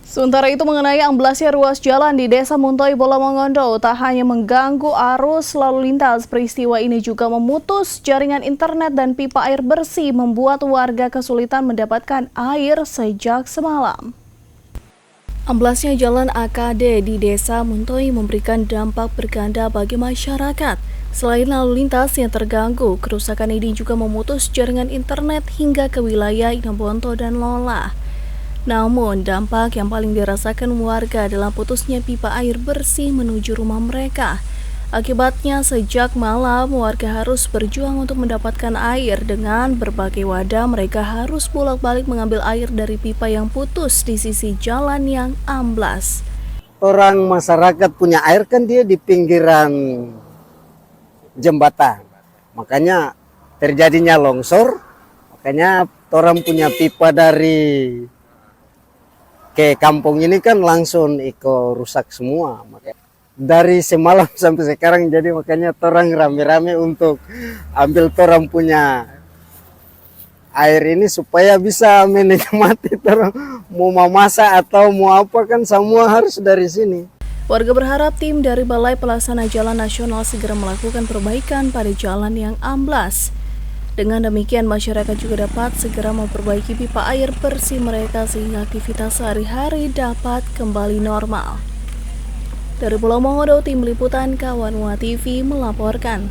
Sementara itu mengenai amblasnya ruas jalan di Desa Muntoi, Bolamongondo, tak hanya mengganggu arus lalu lintas, peristiwa ini juga memutus jaringan internet dan pipa air bersih, membuat warga kesulitan mendapatkan air sejak semalam. Amblasnya jalan AKD di Desa Muntoi memberikan dampak berganda bagi masyarakat. Selain lalu lintas yang terganggu, kerusakan ini juga memutus jaringan internet hingga ke wilayah Inabonto dan Lola. Namun, dampak yang paling dirasakan warga adalah putusnya pipa air bersih menuju rumah mereka. Akibatnya, sejak malam warga harus berjuang untuk mendapatkan air. Dengan berbagai wadah, mereka harus bolak-balik mengambil air dari pipa yang putus di sisi jalan yang amblas. Orang masyarakat punya air kan dia di pinggiran jembatan. Makanya terjadinya longsor, makanya orang punya pipa dari ke kampung ini kan langsung rusak semua. Dari semalam sampai sekarang, jadi makanya orang rame-rame untuk ambil orang punya air ini supaya bisa menikmati. Mau memasak atau mau apa kan semua harus dari sini. Warga berharap tim dari Balai Pelaksana Jalan Nasional segera melakukan perbaikan pada jalan yang amblas. Dengan demikian, masyarakat juga dapat segera memperbaiki pipa air bersih mereka sehingga aktivitas sehari-hari dapat kembali normal. Dari Pulau Mongodo, tim liputan Kawanwa TV melaporkan.